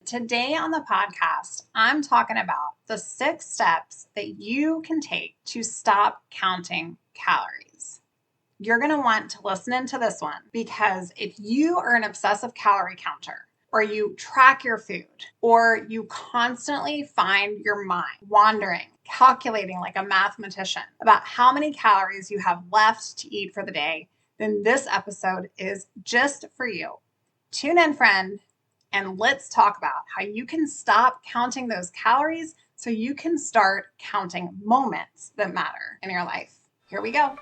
Today on the podcast, I'm talking about the 6 steps that you can take to stop counting calories. You're going to want to listen into this one because if you are an obsessive calorie counter, or you track your food, or you constantly find your mind wandering, calculating like a mathematician about how many calories you have left to eat for the day, then this episode is just for you. Tune in, friend, and let's talk about how you can stop counting those calories so you can start counting moments that matter in your life. Here we go.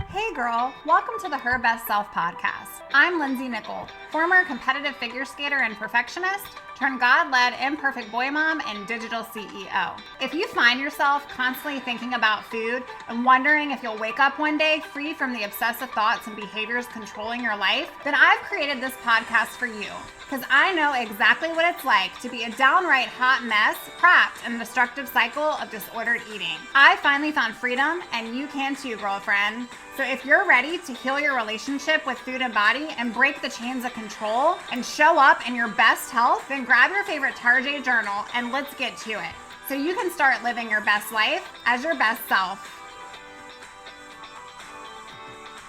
Hey girl, welcome to the Her Best Self podcast. I'm Lindsay Nickel, former competitive figure skater and perfectionist, turned God-led imperfect boy mom and digital CEO. If you find yourself constantly thinking about food and wondering if you'll wake up one day free from the obsessive thoughts and behaviors controlling your life, then I've created this podcast for you because I know exactly what it's like to be a downright hot mess trapped in a destructive cycle of disordered eating. I finally found freedom, and you can too, girlfriend. So if you're ready to heal your relationship with food and body and break the chains of control and show up in your best health, then grab your favorite Tarjay journal and let's get to it so you can start living your best life as your best self.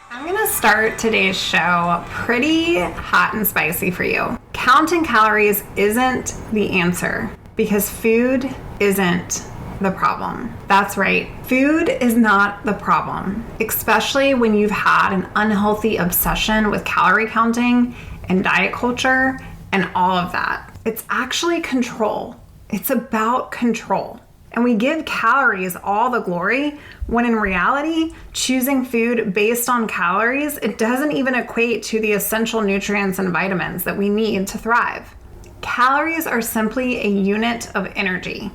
I'm going to start today's show pretty hot and spicy for you. Counting calories isn't the answer because food isn't the problem. That's right. Food is not the problem, especially when you've had an unhealthy obsession with calorie counting and diet culture and all of that. It's actually control. It's about control. And we give calories all the glory when in reality, choosing food based on calories, it doesn't even equate to the essential nutrients and vitamins that we need to thrive. Calories are simply a unit of energy.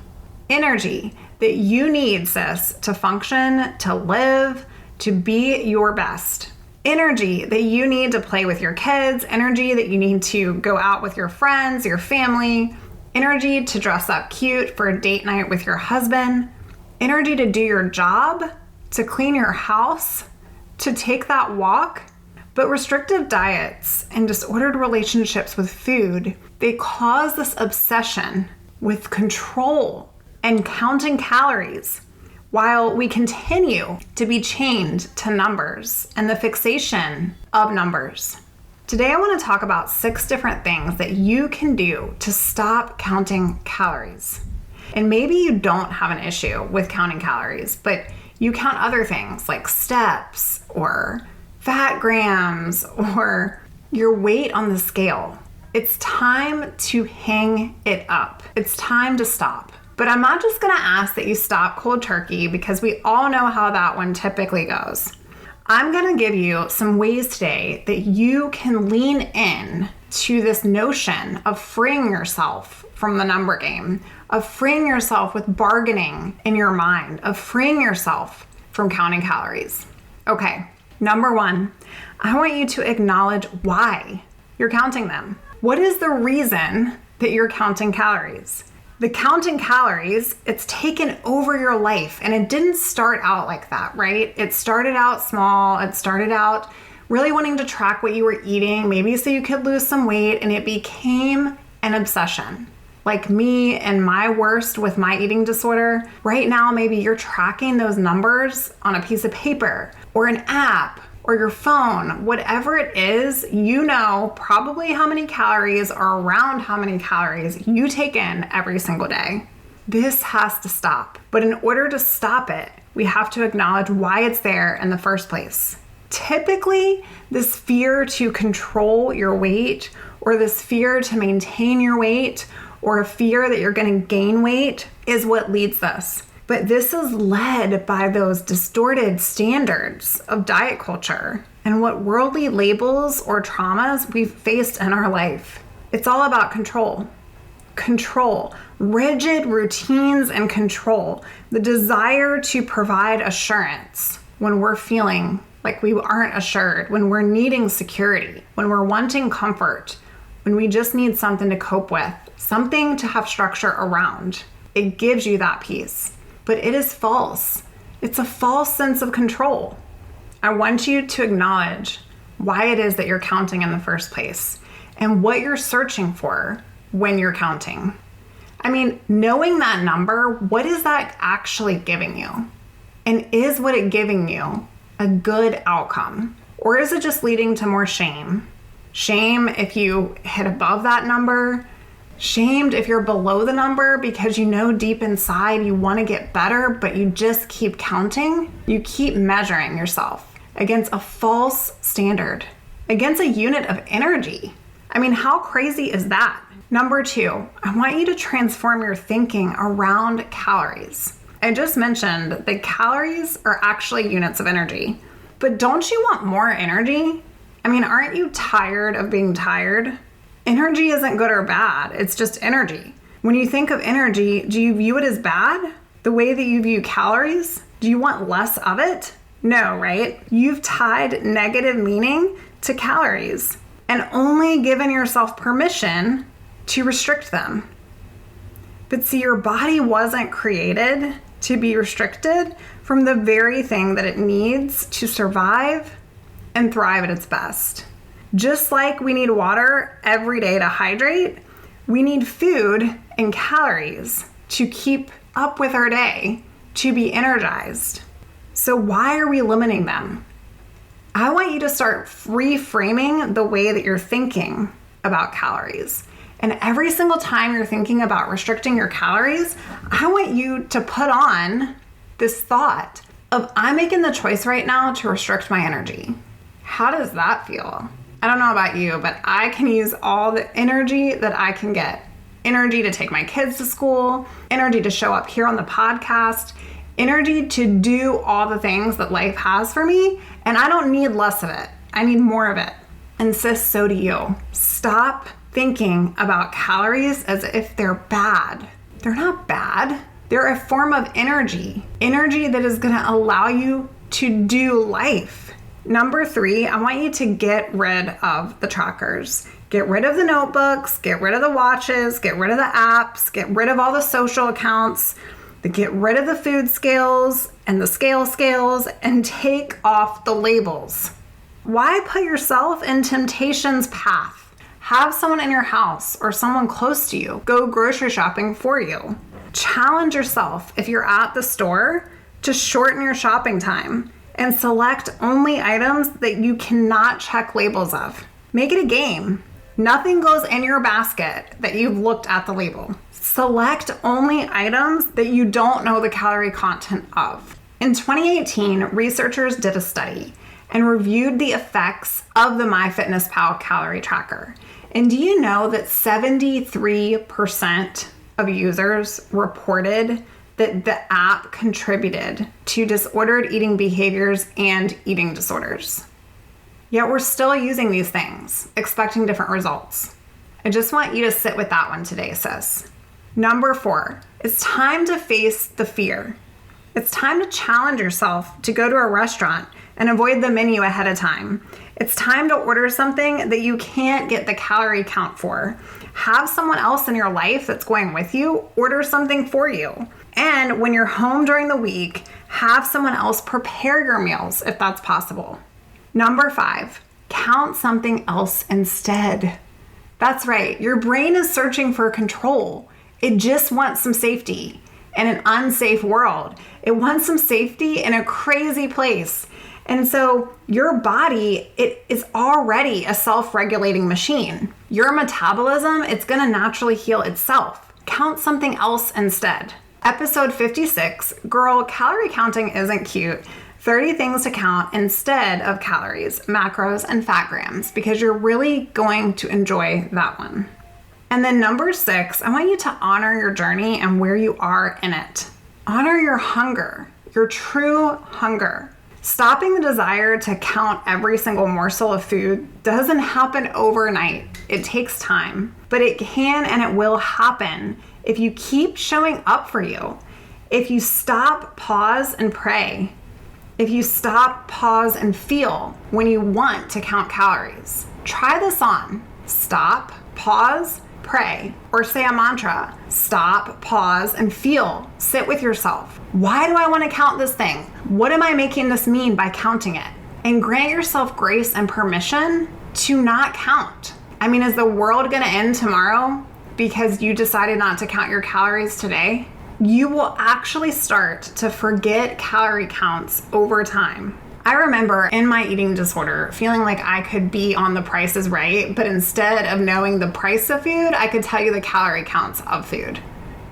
Energy that you need, sis, to function, to live, to be your best. Energy that you need to play with your kids, energy that you need to go out with your friends, your family, energy to dress up cute for a date night with your husband, energy to do your job, to clean your house, to take that walk. But restrictive diets and disordered relationships with food, they cause this obsession with control and counting calories while we continue to be chained to numbers and the fixation of numbers. Today, I want to talk about 6 different things that you can do to stop counting calories. And maybe you don't have an issue with counting calories, but you count other things like steps or fat grams or your weight on the scale. It's time to hang it up. It's time to stop. But I'm not just going to ask that you stop cold turkey because we all know how that one typically goes. I'm going to give you some ways today that you can lean in to this notion of freeing yourself from the number game, of freeing yourself with bargaining in your mind, of freeing yourself from counting calories. Okay, number 1, I want you to acknowledge why you're counting them. What is the reason that you're counting calories? The counting calories, it's taken over your life, and it didn't start out like that, right? It started out small. It started out really wanting to track what you were eating, maybe so you could lose some weight, and it became an obsession. Like me and my worst with my eating disorder, right now maybe you're tracking those numbers on a piece of paper or an app or your phone, whatever it is, you know probably how many calories or around how many calories you take in every single day. This has to stop. But in order to stop it, we have to acknowledge why it's there in the first place. Typically, this fear to control your weight or this fear to maintain your weight or a fear that you're going to gain weight is what leads this. But this is led by those distorted standards of diet culture and what worldly labels or traumas we've faced in our life. It's all about control. Control, rigid routines and control, the desire to provide assurance when we're feeling like we aren't assured, when we're needing security, when we're wanting comfort, when we just need something to cope with, something to have structure around. It gives you that peace. But it is false. It's a false sense of control. I want you to acknowledge why it is that you're counting in the first place. and what you're searching for when you're counting. I mean, knowing that number, what is that actually giving you? And is what it's giving you a good outcome? Or is it just leading to more shame? Shame if you hit above that number. Shamed if you're below the number because you know deep inside you want to get better, but you just keep counting. You keep measuring yourself against a false standard, against a unit of energy. I mean, how crazy is that? Number 2, I want you to transform your thinking around calories. I just mentioned that calories are actually units of energy, but don't you want more energy? I mean, aren't you tired of being tired? Energy isn't good or bad, it's just energy. When you think of energy, do you view it as bad? The way that you view calories? Do you want less of it? No, right? You've tied negative meaning to calories and only given yourself permission to restrict them. But see, your body wasn't created to be restricted from the very thing that it needs to survive and thrive at its best. Just like we need water every day to hydrate, we need food and calories to keep up with our day, to be energized. So why are we limiting them? I want you to start reframing the way that you're thinking about calories. And every single time you're thinking about restricting your calories, I want you to put on this thought of, I'm making the choice right now to restrict my energy. How does that feel? I don't know about you, but I can use all the energy that I can get. Energy to take my kids to school, energy to show up here on the podcast, energy to do all the things that life has for me, and I don't need less of it. I need more of it. And sis, so do you. Stop thinking about calories as if they're bad. They're not bad. They're a form of energy that is going to allow you to do life. Number 3, I want you to get rid of the trackers. Get rid of the notebooks, get rid of the watches, get rid of the apps, get rid of all the social accounts, get rid of the food scales and the scales, and take off the labels. Why put yourself in temptation's path? Have someone in your house or someone close to you go grocery shopping for you. Challenge yourself if you're at the store to shorten your shopping time and select only items that you cannot check labels of. Make it a game. Nothing goes in your basket that you've looked at the label. Select only items that you don't know the calorie content of. In 2018, researchers did a study and reviewed the effects of the MyFitnessPal calorie tracker. And do you know that 73% of users reported that the app contributed to disordered eating behaviors and eating disorders? Yet we're still using these things, expecting different results. I just want you to sit with that one today, sis. Number 4, it's time to face the fear. It's time to challenge yourself to go to a restaurant and avoid the menu ahead of time. It's time to order something that you can't get the calorie count for. Have someone else in your life that's going with you order something for you. And when you're home during the week, have someone else prepare your meals if that's possible. Number 5, count something else instead. That's right, your brain is searching for control. It just wants some safety in an unsafe world. It wants some safety in a crazy place. And so your body, it is already a self-regulating machine. Your metabolism, it's gonna naturally heal itself. Count something else instead. Episode 56, Girl, Calorie Counting Isn't Cute. 30 things to count instead of calories, macros, and fat grams, because you're really going to enjoy that one. And then number 6, I want you to honor your journey and where you are in it. Honor your hunger, your true hunger. Stopping the desire to count every single morsel of food doesn't happen overnight. It takes time, but it can and it will happen if you keep showing up for you. If you stop, pause, and pray. If you stop, pause, and feel when you want to count calories. Try this on. Stop, pause, pray, or say a mantra. Stop, pause, and feel. Sit with yourself. Why do I want to count this thing? What am I making this mean by counting it? And grant yourself grace and permission to not count. I mean, is the world going to end tomorrow because you decided not to count your calories today? You will actually start to forget calorie counts over time. I remember in my eating disorder feeling like I could be on The Price is Right, but instead of knowing the price of food, I could tell you the calorie counts of food.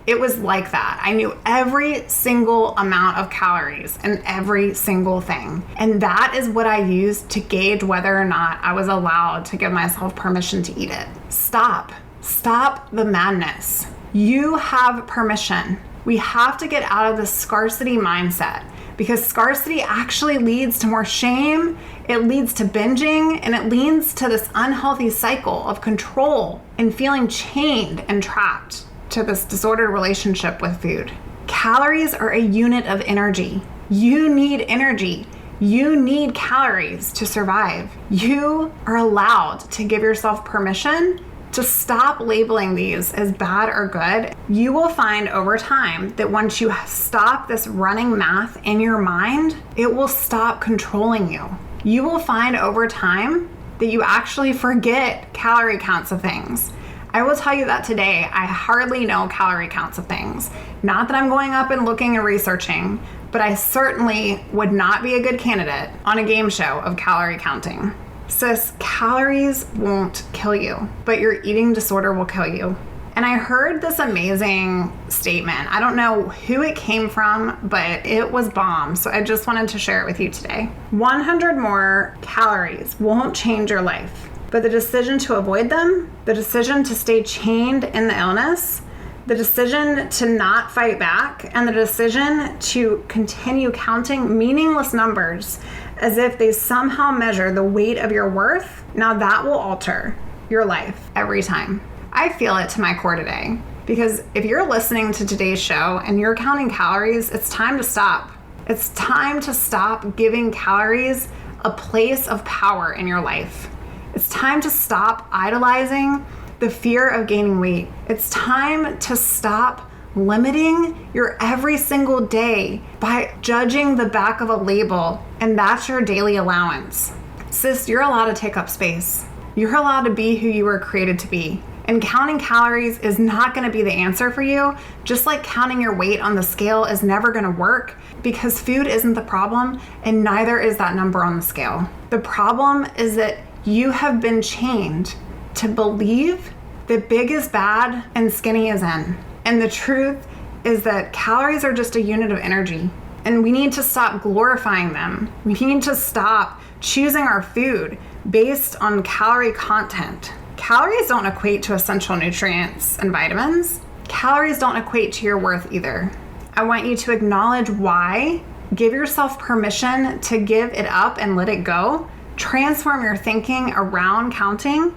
It was like that. I knew every single amount of calories and every single thing. And that is what I used to gauge whether or not I was allowed to give myself permission to eat it. Stop. Stop the madness. You have permission. We have to get out of the scarcity mindset, because scarcity actually leads to more shame, it leads to binging, and it leads to this unhealthy cycle of control and feeling chained and trapped to this disordered relationship with food. Calories are a unit of energy. You need energy. You need calories to survive. You are allowed to give yourself permission to stop labeling these as bad or good. You will find over time that once you stop this running math in your mind, it will stop controlling you. You will find over time that you actually forget calorie counts of things. I will tell you that today, I hardly know calorie counts of things. Not that I'm going up and looking and researching, but I certainly would not be a good candidate on a game show of calorie counting. Sis, calories won't kill you, but your eating disorder will kill you. And I heard this amazing statement. I don't know who it came from, but it was bomb. So I just wanted to share it with you today. 100 more calories won't change your life, but the decision to avoid them, the decision to stay chained in the illness, the decision to not fight back, and the decision to continue counting meaningless numbers as if they somehow measure the weight of your worth, now that will alter your life every time. I feel it to my core today, because if you're listening to today's show and you're counting calories, it's time to stop. It's time to stop giving calories a place of power in your life. It's time to stop idolizing the fear of gaining weight. It's time to stop limiting your every single day by judging the back of a label, and that's your daily allowance. Sis, you're allowed to take up space. You're allowed to be who you were created to be. And counting calories is not going to be the answer for you, just like counting your weight on the scale is never going to work, because food isn't the problem and neither is that number on the scale. The problem is that you have been chained to believe that big is bad and skinny is in. And the truth is that calories are just a unit of energy, and we need to stop glorifying them. We need to stop choosing our food based on calorie content. Calories don't equate to essential nutrients and vitamins. Calories don't equate to your worth either. I want you to acknowledge why, give yourself permission to give it up and let it go, transform your thinking around counting.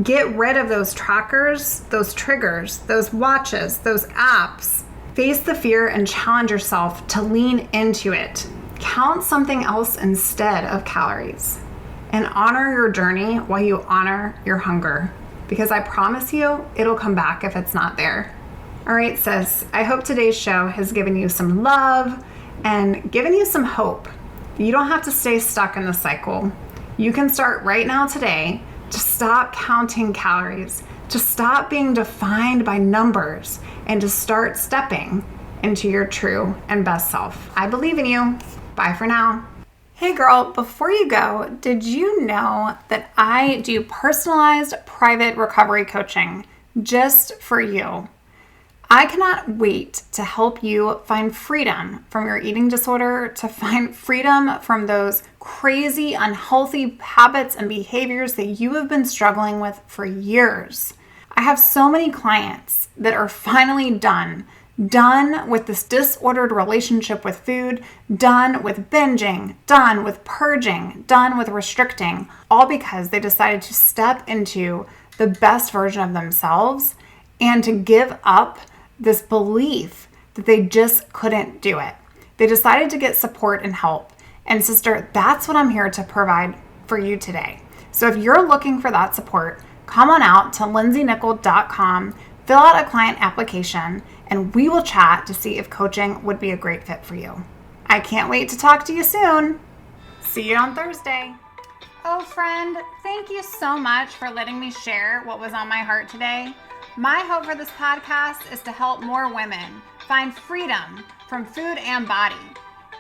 Get rid of those trackers, those triggers, those watches, those apps. Face the fear and challenge yourself to lean into it. Count something else instead of calories. And honor your journey while you honor your hunger. Because I promise you, it'll come back if it's not there. All right, sis, I hope today's show has given you some love and given you some hope. You don't have to stay stuck in the cycle. You can start right now today to stop counting calories, to stop being defined by numbers, and to start stepping into your true and best self. I believe in you. Bye for now. Hey girl, before you go, did you know that I do personalized private recovery coaching just for you? I cannot wait to help you find freedom from your eating disorder, to find freedom from those crazy, unhealthy habits and behaviors that you have been struggling with for years. I have so many clients that are finally done with this disordered relationship with food, done with binging, done with purging, done with restricting, all because they decided to step into the best version of themselves and to give up this belief that they just couldn't do it. They decided to get support and help. And sister, that's what I'm here to provide for you today. So if you're looking for that support, come on out to lindsaynickel.com, fill out a client application, and we will chat to see if coaching would be a great fit for you. I can't wait to talk to you soon. See you on Thursday. Oh, friend, thank you so much for letting me share what was on my heart today. My hope for this podcast is to help more women find freedom from food and body.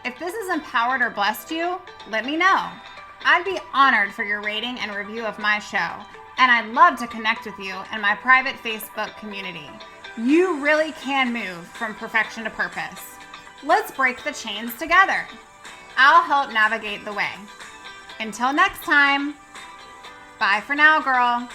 If this has empowered or blessed you, let me know. I'd be honored for your rating and review of my show, and I'd love to connect with you in my private Facebook community. You really can move from perfection to purpose. Let's break the chains together. I'll help navigate the way. Until next time, bye for now, girl.